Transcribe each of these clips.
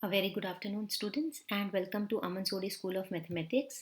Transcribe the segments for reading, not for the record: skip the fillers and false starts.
A very good afternoon students and welcome to Aman Sodi School of Mathematics.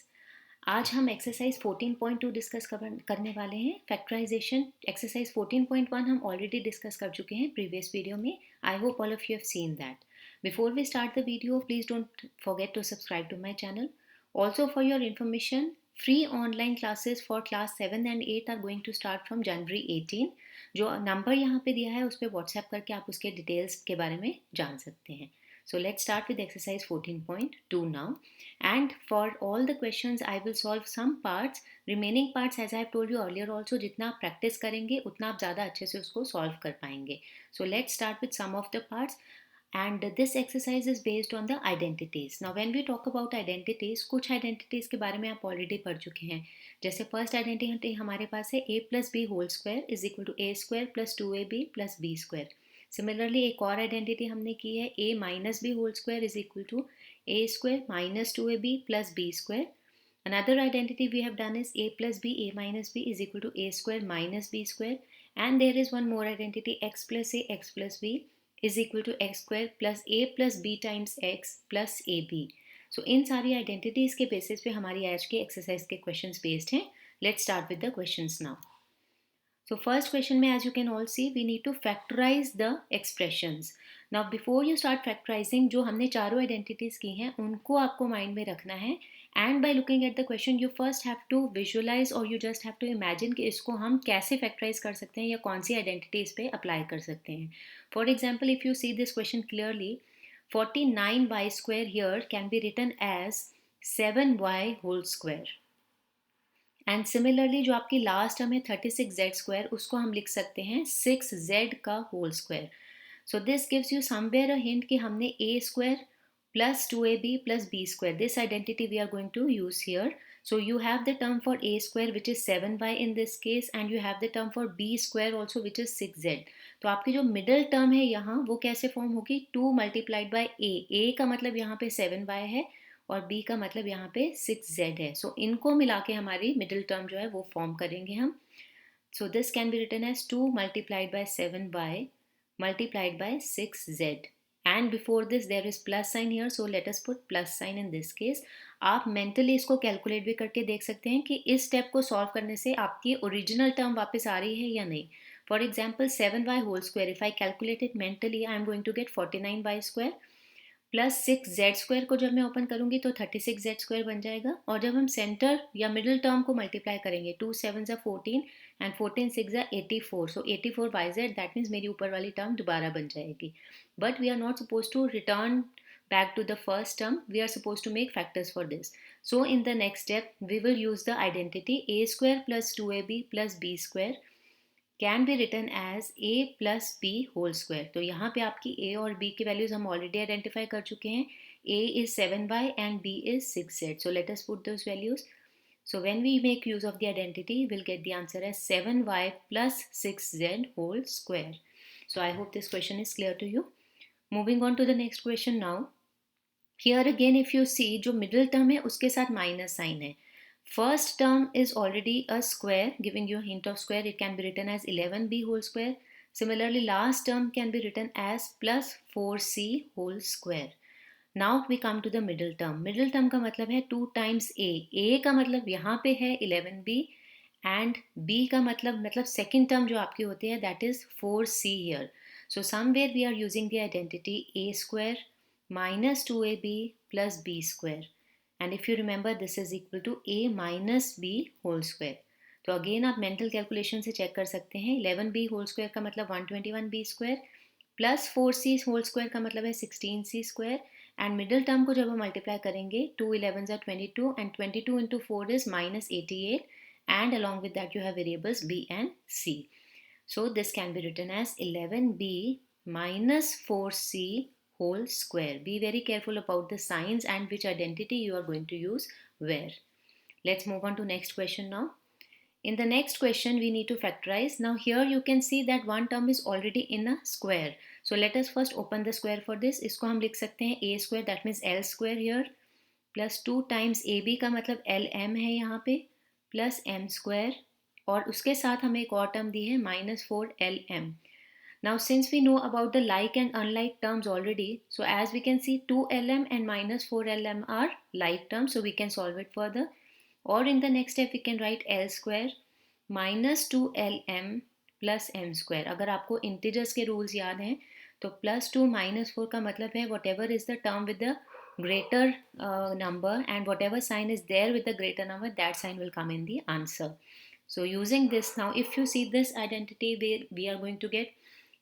आज हम exercise 14.2 discuss करने वाले हैं. फैक्टराइजेशन एक्सरसाइज 14.1 हम ऑलरेडी डिस्कस कर चुके हैं प्रीवियस वीडियो में. I hope all of you have seen that. Before we start the video please don't forget to subscribe to my channel. Also for your information, free online classes for class 7 and 8 are going to start from January 18. जो number यहाँ पे दिया है उस पर WhatsApp करके आप उसके डिटेल्स के बारे में जान सकते हैं. So let's start with exercise 14.2 now. And for all the questions I will solve some parts. Remaining parts as I have told you earlier also, जितना आप practice करेंगे उतना आप ज़्यादा अच्छे से उसको solve कर पाएंगे. So let's start with some of the parts. And this exercise is based on the identities. Now when we talk about identities, कुछ identities के बारे में आप already पढ़ चुके हैं. जैसे first identity हमारे पास है a plus b whole square is equal to a square plus 2ab plus b square. Similarly एक और आइडेंटिटी हमने की है a minus b whole square is equal to a square minus 2ab plus b square. Another identity we have done is a plus b, a minus b is equal to a square minus b square. And there is one more identity, x plus a, x plus b is equal to x square plus a plus b times x plus ab. So इन सारी identities के basis पे हमारी आज के exercise के questions based हैं. Let's start with the questions now. So first question में, as you can all see, we need to factorize the expressions. Now before you start factorizing, जो हमने चारों identities की हैं उनको आपको mind में रखना है. And by looking at the question, you first have to visualize or you just have to imagine कि इसको हम कैसे factorize कर सकते हैं या कौन सी identities पे apply कर सकते हैं. For example, if you see this question clearly, 49y square here can be written as 7y whole square. And similarly जो आपकी लास्ट टर्म है 36z स्क्वायर, उसको हम लिख सकते हैं 6z का whole square. So this gives you somewhere a hint कि हमने a square plus 2ab plus b square, this identity we are going to use here. So you have the term for a square which is 7y in this case and you have the term for b square also which is 6z. तो आपकी जो middle term है यहाँ वो कैसे form होगी, 2 multiplied by a का मतलब यहाँ पे 7y है और b का मतलब यहाँ पे 6z है. सो इनको मिला के हमारी मिडिल टर्म जो है वो फॉर्म करेंगे हम. So this can be written as 2 multiplied by 7y multiplied by 6z. And before this there is plus sign here, so let us put plus sign in this case. आप mentally इसको calculate भी करके देख सकते हैं कि इस step को सॉल्व करने से आपकी ओरिजिनल टर्म वापस आ रही है या नहीं. For example 7y whole square, if I calculate it mentally I am going to get 49y square plus 6z square को जब मैं ओपन करूंगी तो 36z स्क्वायर बन जाएगा. और जब हम सेंटर या मिडिल टर्म को मल्टीप्लाई करेंगे 2 7 14 and 14 6 84, so 84y that means मेरी ऊपर वाली टर्म दोबारा बन जाएगी. But we are not suppose to return back to the first term, we are supposed to make factors for this. So in the next step we will use the identity a square plus 2ab plus b square can be written as a plus b whole square. तो यहाँ पे आपकी a और b की values हम already identify कर चुके हैं. a is 7y and b is 6z. So let us put those values. So when we make use of the identity, we'll get the answer as 7y plus 6z whole square. So I hope this question is clear to you. Moving on to the next question now. Here again if you see, जो middle term है उसके साथ minus sign है. First term is already a square, giving you a hint of square. It can be written as 11b whole square. Similarly, last term can be written as plus 4c whole square. Now we come to the middle term. Middle term का मतलब है 2 times a. a का मतलब यहाँ पे है 11b and b का मतलब second term जो आपकी होती है that is 4c here. So somewhere we are using the identity a square minus 2ab plus b square. And if you remember, this is equal to a minus b whole square. तो again आप mental calculation से check कर सकते हैं. 11b whole square का मतलब 121b square plus 4c whole square का मतलब है 16c square. And middle term को जब हम मल्टीप्लाई करेंगे 2 11s are 22 and 22 into 4 is minus 88 and along with that you have variables b and c. So this can be written as 11b minus 4c whole square. Be very careful about the signs and which identity you are going to use where. Let's move on to next question now. In the next question we need to factorize. Now here you can see that one term is already in a square. So let us first open the square for this. इसको हम लिख सकते हैं a square, that means l square here, plus 2 times ab का मतलब lm है यहाँ पे, plus m square और उसके साथ हमें एक और टर्म दी है minus 4lm. Now since we know about the like and unlike terms already, so as we can see 2lm and minus 4lm are like terms, so we can solve it further. Or in the next step we can write L square minus 2lm plus m square. अगर आपको integers के rules याद हैं तो plus 2 minus 4 का मतलब है whatever is the term with the greater number and whatever sign is there with the greater number, that sign will come in the answer. So using this now, if you see this identity, we are going to get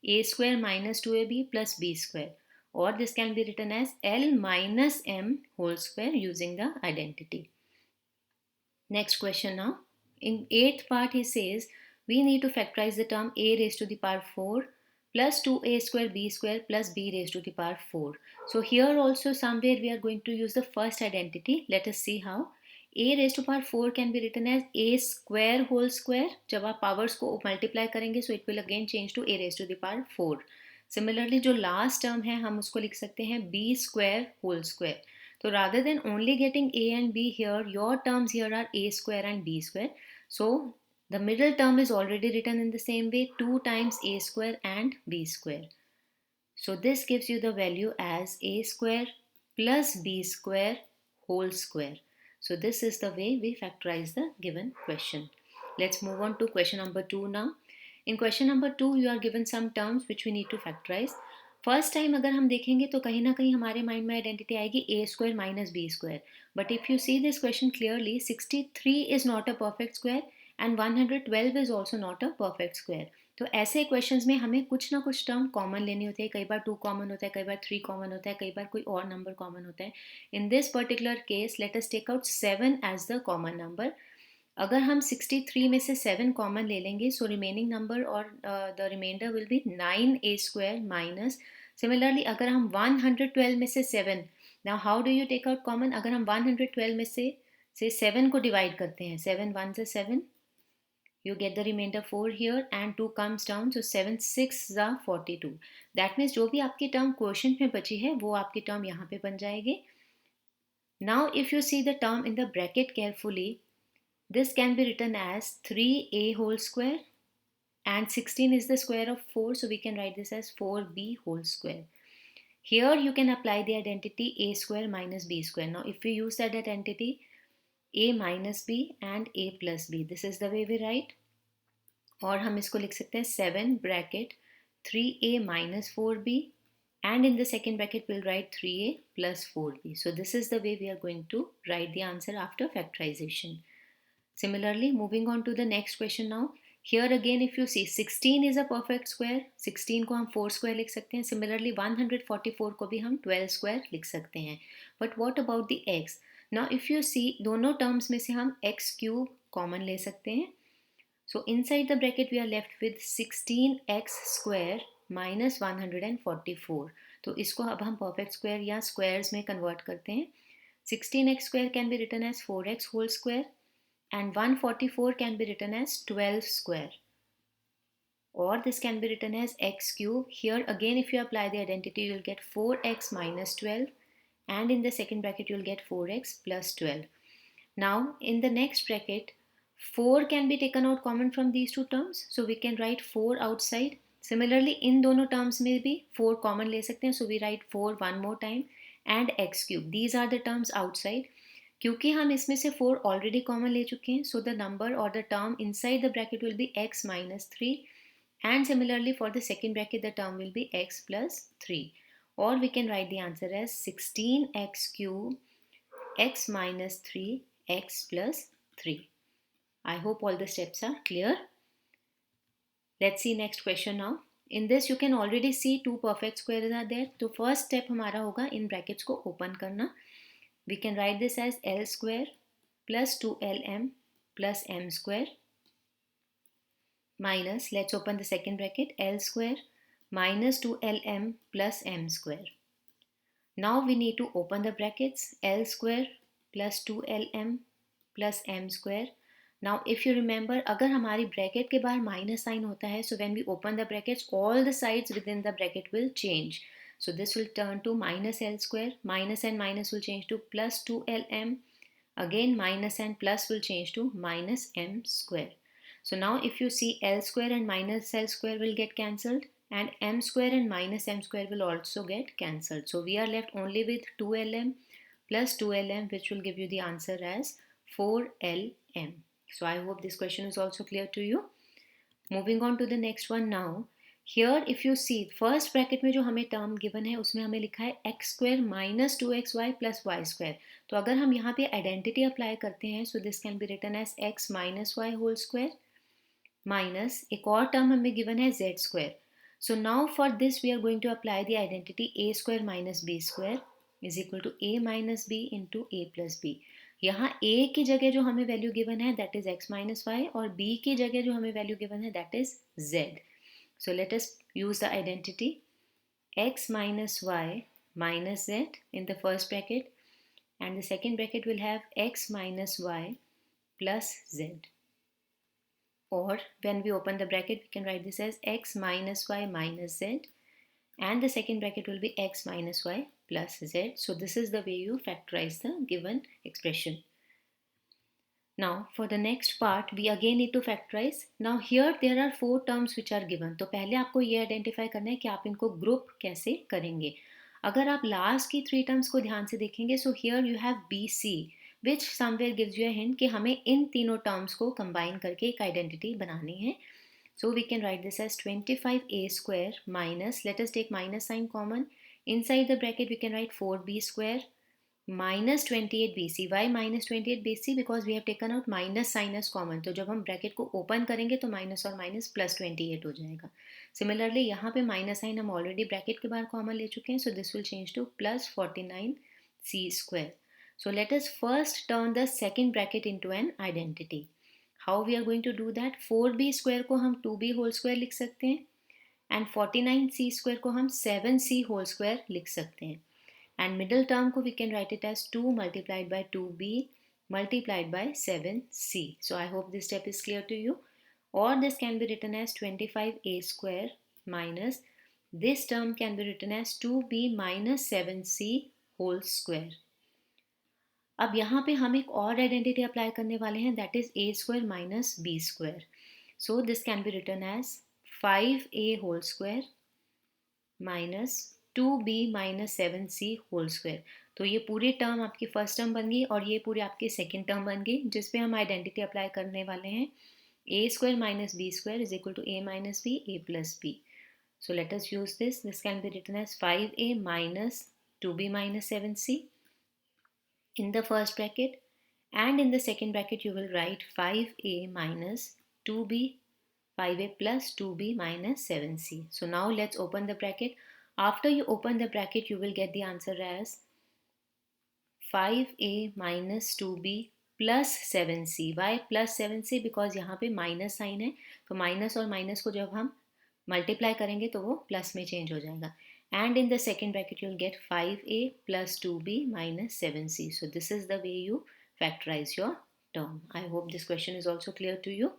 a square minus 2ab plus b square, or this can be written as L minus m whole square using the identity. Next question now. In 8th part he says we need to factorize the term a raised to the power 4 plus 2a square b square plus b raised to the power 4. So here also somewhere we are going to use the first identity. Let us see how. a raised to power 4 can be written as a square whole square. जब आप powers को multiply करेंगे so it will again change to a raised to the power 4. Similarly जो last term है हम उसको लिख सकते हैं b square whole square. So rather than only getting a and b here, your terms here are a square and b square. So the middle term is already written in the same way, 2 times a square and b square. So this gives you the value as a square plus b square whole square. So this is the way we factorize the given question. Let's move on to question number 2 now. In question number 2 you are given some terms which we need to factorize. First time अगर हम देखेंगे तो कहीं ना कहीं हमारे mind में identity आएगी a square minus b square, but if you see this question clearly 63 is not a perfect square and 112 is also not a perfect square. तो ऐसे क्वेश्चंस में हमें कुछ ना कुछ टर्म कॉमन लेनी होती है. कई बार 2 कॉमन होता है, कई बार 3 कॉमन होता है, कई बार कोई और नंबर कॉमन होता है. In this particular case let us take out 7 as the common number. अगर हम 63 में से 7 कॉमन ले लेंगे सो रिमेनिंग नंबर और the remainder will be 9a square minus. Similarly अगर हम 112 में से 7, now how do you take out common. अगर हम 112 में से 7 को डिवाइड करते हैं, 7 1 से 7, you get the remainder 4 here and 2 comes down, so 7 6 are 42. that means जो भी आपकी टर्म क्वोशंट में बची है वो आपकी टर्म यहाँ पे बन जाएगी. now if you see the term in the bracket carefully, this can be written as 3a whole square and 16 is the square of 4, so we can write this as 4b whole square. Here you can apply the identity a square minus b square. Now if we use that identity a minus b and a plus b, this is the way we write. और हम इसको लिख सकते हैं 7 bracket 3a minus 4b and in the second bracket we'll write 3a plus 4b. So this is the way we are going to write the answer after factorization. Similarly, moving on to the next question now. Here again if you see 16 is a perfect square, 16 को हम 4 square लिख सकते हैं. Similarly 144 को भी हम 12 square लिख सकते हैं. But what about the x? Now if you see दोनों terms में से हम x cube common ले सकते हैं. So inside the bracket we are left with 16x square minus 144. तो इसको अब हम perfect square या squares में convert करते हैं. 16x square can be written as 4x whole square and 144 can be written as 12 square, or this can be written as x cube. Here again if you apply the identity you will get 4x minus 12 and in the second bracket you will get 4x plus 12. Now in the next bracket 4 can be taken out common from these two terms, so we can write 4 outside. Similarly in दोनों terms में भी 4 common ले सकते हैं, so we write 4 one more time and x cube. These are the terms outside. क्योंकि हम इसमें से 4 ऑलरेडी कॉमन ले चुके हैं, सो द नंबर और the term inside the bracket will be x minus 3 and similarly for the second bracket the term will be x plus 3, or we can write the answer as 16x cube x minus 3 x plus 3. I hope all the steps are clear. Let's see next question now. In this you can already see 2 perfect squares are there. तो first step हमारा होगा इन brackets को open करना. We can write this as L square plus 2lm plus m square minus, let's open the second bracket, L square minus 2lm plus m square. Now we need to open the brackets, L square plus 2lm plus m square. Now if you remember अगर हमारी bracket के बाहर minus sign होता है, so when we open the brackets all the sides within the bracket will change. So this will turn to minus L square, minus and minus will change to plus 2lm, again minus and plus will change to minus m square. So now if you see L square and minus L square will get cancelled, and m square and minus m square will also get cancelled. So we are left only with 2lm plus 2lm, which will give you the answer as 4lm. So I hope this question is also clear to you. Moving on to the next one now. Here if you see first bracket में जो हमें term given है उसमें हमें लिखा है x square minus 2xy plus y square. तो अगर हम यहाँ पे identity apply करते हैं, so this can be written as x minus y whole square minus एक और term हमें given है z square. So now for this we are going to apply the identity a square minus b square is equal to a minus b into a plus b. यहाँ a की जगह जो हमें value given है that is x minus y और b की जगह जो हमें वैल्यू गिवन है that is z. So let us use the identity x minus y minus z in the first bracket and the second bracket will have x minus y plus z. Or when we open the bracket we can write this as x minus y minus z and the second bracket will be x minus y plus z. So this is the way you factorize the given expression. Now for the next part we again need to factorize. Now here there are 4 terms which are given. तो पहले आपको ये identify करना है कि आप इनको group कैसे करेंगे. अगर आप last की 3 terms को ध्यान से देखेंगे so here you have BC which somewhere gives you a hint कि हमें इन तीनों terms को combine करके एक identity बनानी है. So we can write this as 25a square minus, let us take minus sign common. Inside the bracket we can write 4b square minus 28bc. Why minus 28bc? Because we have taken out minus sign as common. तो जब हम bracket को open करेंगे तो minus और minus plus 28 हो जाएगा. Similarly यहाँ पे माइनस साइन हम ऑलरेडी ब्रैकेट के बाहर कॉमन ले चुके हैं. So this will change two plus 49c square. So let us first turn the second bracket into an identity. How we are going to do that? 4b square को हम 2b whole square लिख सकते हैं and 49c square को हम 7c whole square लिख सकते हैं. And middle term को we can write it as 2 multiplied by 2b multiplied by 7c. So I hope this step is clear to you. Or this can be written as 25a square minus this term can be written as 2b minus 7c whole square. अब यहाँ पे हम एक और identity apply करने वाले हैं that is a square minus b square. So this can be written as 5a whole square minus 2b minus 7c whole square. तो ये पूरी टर्म आपकी फर्स्ट टर्म बन गई और ये पूरी आपकी सेकेंड टर्म बन गई जिसपे हम आइडेंटिटी अप्लाई करने वाले हैं a square minus b square is equal to a minus b a plus b. So let us use this. This can be written as 5a minus 2b minus 7c in the first bracket and in the second bracket you will write 5a minus 2b 5a plus 2b minus 7c. So now let's open the bracket. After you open the bracket you will get the answer as 5a minus 2b plus 7c. Why plus 7c? Because यहाँ पे minus sign है तो minus और minus को जब हम multiply करेंगे तो वो प्लस में चेंज हो जाएगा. And in the second bracket you will get 5a plus 2b minus 7c. So this is the way you factorize your term. I hope this question is also clear to you.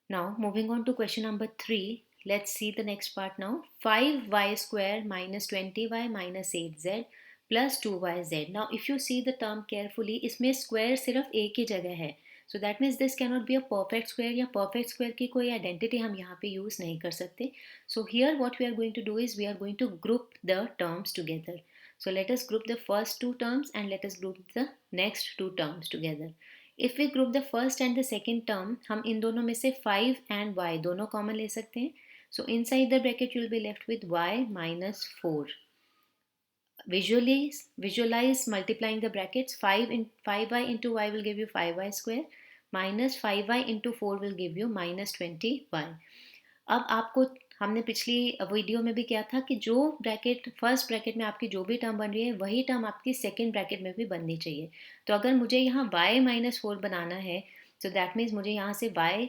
Now moving on to question number 3. Let's see the next part now. 5y square minus 20y minus 8z plus 2yz. Now if you see the term carefully इसमें square सिर्फ a की जगह है. So that means this cannot be a perfect square या perfect square की कोई identity हम यहाँ पे use नहीं कर सकते. So here what we are going to do is we are going to group the terms together. So let us group the first 2 terms and let us group the next 2 terms together. If we group the first and the second term हम इन दोनों में से 5 and y दोनों common ले सकते हैं. So inside the bracket you will be left with y minus 4. Visualize multiplying the brackets. 5y into y will give you 5y square minus 5y into 4 will give you minus 20y. अब आपको हमने पिछली video में भी किया था कि जो ब्रैकेट फर्स्ट ब्रैकेट में आपकी जो भी टर्म बन रही है वही टर्म आपकी सेकेंड ब्रैकेट में भी बननी चाहिए. तो अगर मुझे यहाँ y माइनस 4 बनाना है तो दैट मीन्स मुझे यहाँ से y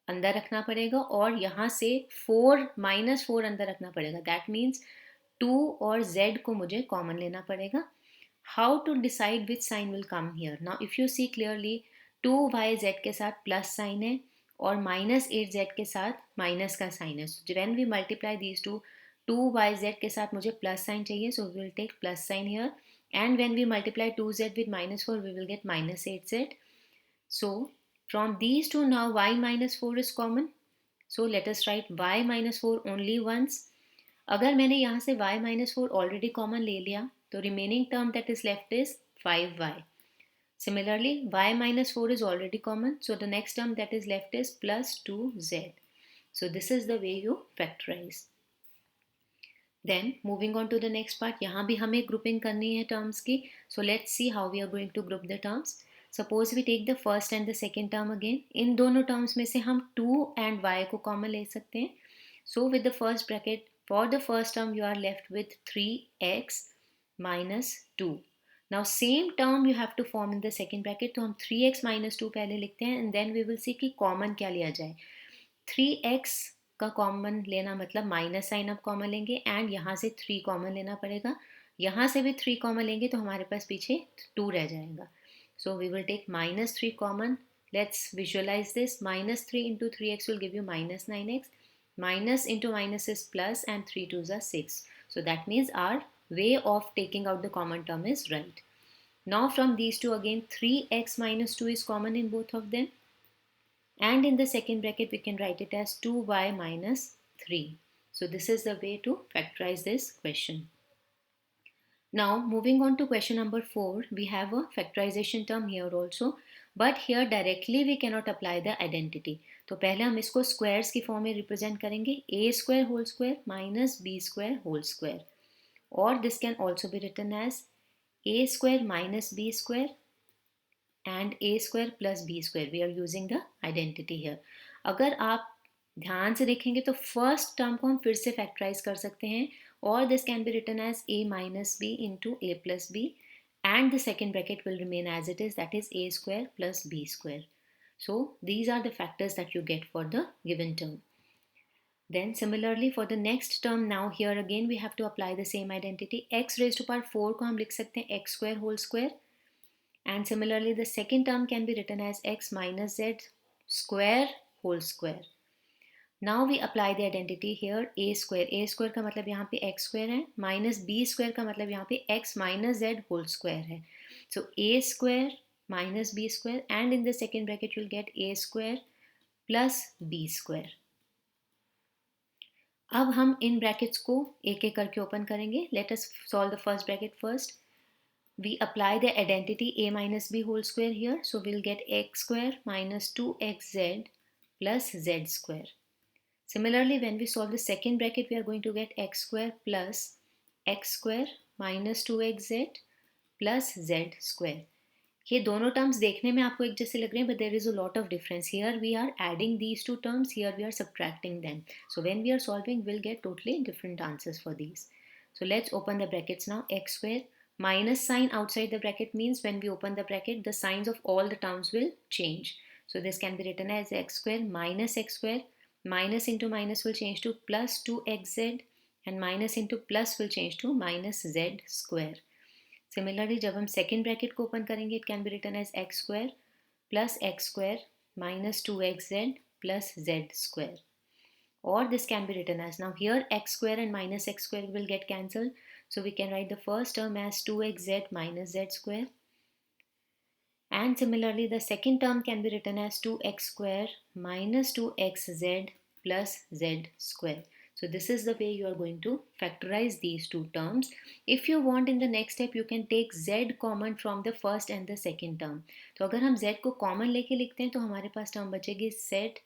अंदर रखना पड़ेगा और यहाँ से 4 माइनस 4 अंदर रखना पड़ेगा. दैट मीन्स 2 और z को मुझे कॉमन लेना पड़ेगा. How to decide which sign will come here. Now if you see clearly 2yz के साथ प्लस साइन है और माइनस 8z के साथ माइनस का साइन है. So when we multiply these 2yz के साथ मुझे प्लस साइन चाहिए so we will take plus sign here and when we multiply 2z with minus 4 we will get minus 8z. सो from these two now y minus 4 is common. So let us write y minus 4 only once. अगर मैंने यहाँ से y minus 4 already common ले लिया तो remaining term that is left is 5y. Similarly, y minus 4 is already common, so the next term that is left is plus 2z. So this is the way you factorize. Then moving on to the next part, यहाँ भी हमें grouping करनी है terms की. So let's see how we are going to group the terms. Suppose we take the first and the second term again. इन दोनों terms में से हम 2 and y को common ले सकते हैं. So with the first bracket, for the first term you are left with 3x minus 2. Now same term you have to form in the second bracket. तो हम 3x minus 2 पहले लिखते हैं and then we will see कि common क्या लिया जाए. 3x का कॉमन लेना मतलब माइनस साइन आप कॉमन लेंगे एंड यहाँ से 3 कॉमन लेना पड़ेगा. यहाँ से भी 3 कॉमन लेंगे तो हमारे पास पीछे 2 रह जाएगा. So we will take minus 3 common. Let's visualize this. Minus 3 into 3x will give you minus 9x. Minus into minus is plus and 3 2s are 6. So that means our way of taking out the common term is right. Now from these two again 3x minus 2 is common in both of them. And in the second bracket we can write it as 2y minus 3. So this is the way to factorize this question. Now moving on to question number 4, we have a factorization term here also, but here directly we cannot apply the identity. तो पहले हम इसको squares की form में represent करेंगे. a square whole square minus b square whole square, or this can also be written as a square minus b square and a square plus b square. We are using the identity here. अगर आप ध्यान से देखेंगे तो first term को हम फिर से फैक्टराइज कर सकते हैं, और this can be written as a minus b into a plus b, and the second bracket will remain as it is, that is a square plus b square. So these are the factors that you get for the given term. Then similarly for the next term, now here again we have to apply the same identity. x raised to power 4 को हम लिख सकते हैं x square whole square. And similarly the second term can be written as x minus z square whole square. Now we apply the identity here. a square का मतलब यहाँ पे x square है, minus b square का मतलब यहाँ पे x minus z whole square है. So a square minus b square, and in the second bracket you'll get a square plus b square. अब हम इन ब्रैकेट्स को एक एक करके ओपन करेंगे. Let us solve the first bracket first. We apply the identity a minus b whole square here. So we'll get x square minus 2xz plus z square. Similarly, when we solve the second bracket, we are going to get x square plus x square minus 2xz plus z square. ये दोनों terms देखने में आपको एक जैसे लग रहे हैं, but there is a lot of difference. Here we are adding these two terms, here we are subtracting them. So when we are solving, we'll get totally different answers for these. So let's open the brackets now. X square minus sign outside the bracket means when we open the bracket, the signs of all the terms will change. So this can be written as x square minus x square. Minus into minus will change to plus 2xz, and minus into plus will change to minus z square. Similarly, जब हम second bracket को open करेंगे, it can be written as x square plus x square minus 2xz plus z square. Or this can be written as, now here x square and minus x square will get cancelled. So we can write the first term as 2xz minus z square. And similarly, the second term can be written as 2x square minus 2xz plus z square. So this is the way you are going to factorize these two terms. If you want, in the next step you can take z common from the first and the second term. तो अगर हम z को common लेके लिखते हैं तो हमारे पास term बचेगी z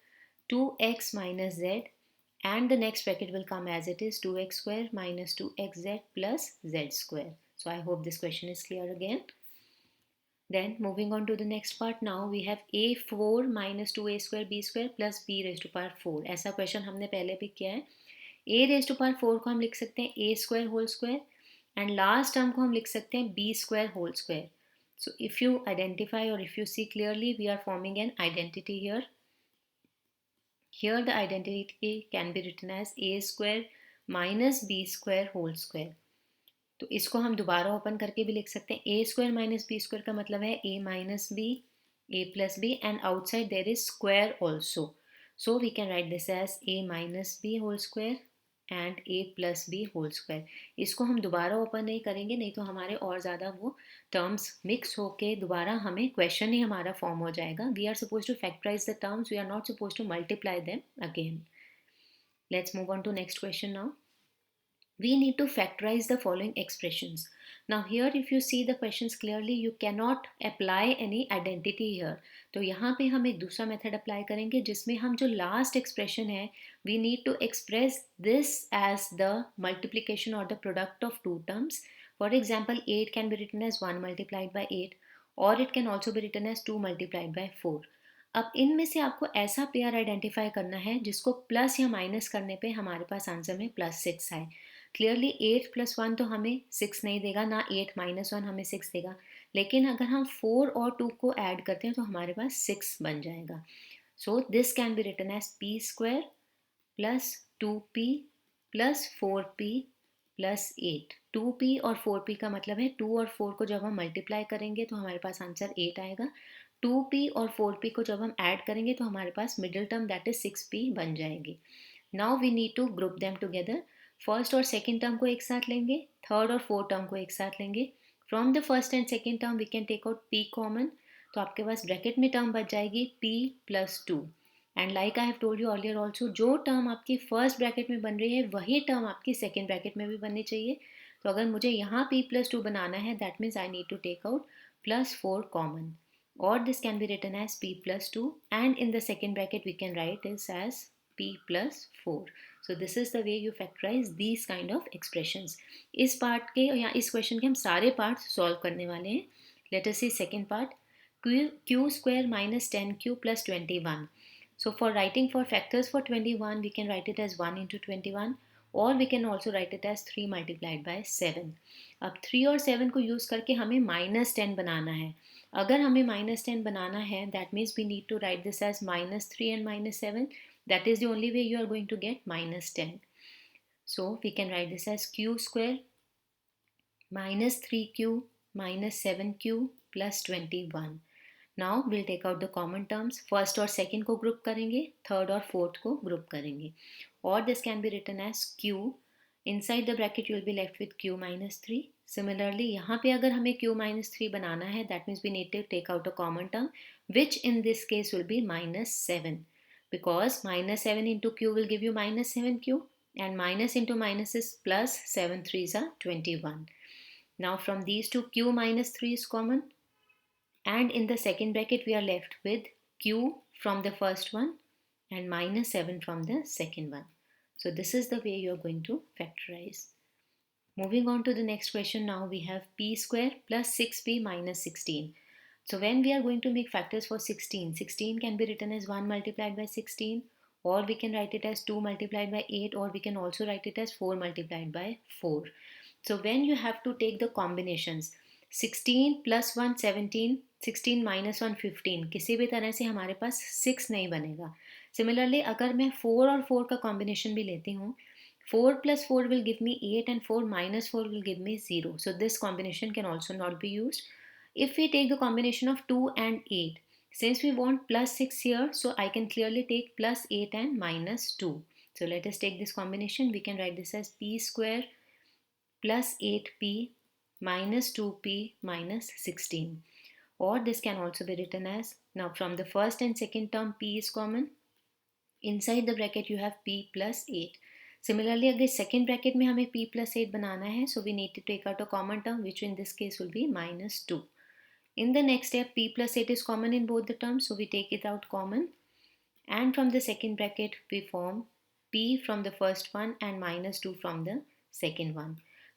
2x minus z, and the next bracket will come as it is 2x square minus 2xz plus z square. So I hope this question is clear again. Then moving on to the next part, now we have a4 minus 2a square b square plus b raised to power 4. ऐसा question हमने पहले भी किया है. a raised to power 4 को हम लिख सकते हैं a square whole square, and last term को हम लिख सकते हैं b square whole square. So if you identify or if you see clearly, we are forming an identity here. Here the identity can be written as a square minus b square whole square. तो इसको हम दोबारा open करके भी लिख सकते हैं. a square minus b square का मतलब है a minus b, a plus b, and outside there is square also. So we can write this as a minus b whole square and a plus b whole square. इसको हम दोबारा open नहीं करेंगे, नहीं तो हमारे और ज़्यादा वो टर्म्स मिक्स होके दोबारा हमें क्वेश्चन ही हमारा फॉर्म हो जाएगा. We are supposed to factorize the terms, we are not supposed to multiply them again. Let's move on to next question now. We need to factorize the following expressions. Now here if you see the questions clearly, you cannot apply any identity here. तो यहाँ पे हम एक दूसरा method apply करेंगे जिसमें हम जो लास्ट एक्सप्रेशन है, we need to express this as the multiplication or the product of two terms. For example, 8 can be written as 1 multiplied by 8 or it can also be written as 2 multiplied by 4. अब इनमें से आपको ऐसा pair identify करना है जिसको plus या minus करने पे हमारे पास आंसर में +6 आए. क्लियरली 8 + 1 तो हमें 6 नहीं देगा, ना 8 - 1 हमें 6 देगा, लेकिन अगर हम 4 और 2 को ऐड करते हैं तो हमारे पास 6 बन जाएगा. So this can be written as p² + 2p + 4p + 8. 2p और 4p का मतलब है 2 और 4 को जब हम मल्टीप्लाई करेंगे तो हमारे पास आंसर 8 आएगा. 2p और 4p को जब हम ऐड करेंगे तो हमारे पास middle term that is 6p बन जाएगी. Now we need to group them together. First और सेकेंड टर्म को एक साथ लेंगे, थर्ड और फोर्थ टर्म को एक साथ लेंगे. From the first and second term we can take out p common, तो आपके पास ब्रैकेट में टर्म बच जाएगी p + 2. And like I have told you earlier also, जो टर्म आपकी फर्स्ट ब्रैकेट में बन रही है वही टर्म आपकी सेकेंड ब्रैकेट में भी बननी चाहिए. तो अगर मुझे यहाँ p + 2 बनाना है, that means I need to take out +4 common, or this can be written as p + 2, and in the second bracket we can write this as p + 4. So this is the way you factorize these kind of expressions. इस part के या इस question के हम सारे part solve करने वाले हैं. Let us see second part. q² - 10q + 21. So for writing for factors for 21, we can write it as 1 × 21, or we can also write it as 3 multiplied by 7. अब 3 और 7 को यूज़ करके हमें -10 बनाना है. अगर हमें -10 बनाना है, that means we need to write this as -3 and -7. That is the only way you are going to get -10. So we can write this as q² - 3q - 7q + 21. Now we'll take out the common terms. First और second को group करेंगे, third और fourth को group करेंगे. और this can be written as q. Inside the bracket you will be left with q - 3. Similarly यहाँ पे अगर हमें q - 3 बनाना है, that means we need to take out a common term which in this case will be -7, because -7 into q will give you -7q, and minus into minus is plus. 7 3s are 21. Now from these two, q - 3 is common, and in the second bracket we are left with q from the first one and -7 from the second one. So this is the way you are going to factorize. Moving on to the next question, now we have p² + 6p - 16. So when we are going to make factors for 16, 16 can be written as 1 multiplied by 16, or we can write it as 2 multiplied by 8, or we can also write it as 4 multiplied by 4. So when you have to take the combinations, 16 + 1 17, 16 - 1 15, किसी भी तरह से हमारे पास 6 नहीं बनेगा. Similarly अगर मैं 4 और 4 का कॉम्बिनेशन भी लेती हूँ, 4 + 4 will give me 8 and 4 - 4 will give me 0. So this combination can also not be used. If we take the combination of 2 and 8, since we want +6 here, so I can clearly take +8 and -2. So let us take this combination. We can write this as p² + 8p - 2p - 16. Or this can also be written as, now from the first and second term p is common. Inside the bracket you have p + 8. Similarly, अगर second bracket में हमें p + 8 बनाना है, so we need to take out a common term, which in this case will be -2. In the next step, p + 8 is common in both the terms, so we take it out common. And from the second bracket, we form p from the first one and -2 from the second one.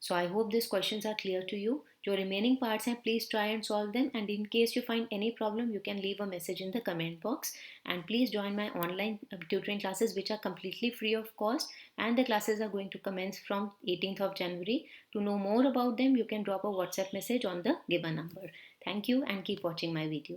So I hope these questions are clear to you. जो remaining parts हैं, please try and solve them. And in case you find any problem, you can leave a message in the comment box. And please join my online tutoring classes, which are completely free of cost. And the classes are going to commence from 18th of January. To know more about them, you can drop a WhatsApp message on the given number. Thank you and keep watching my video.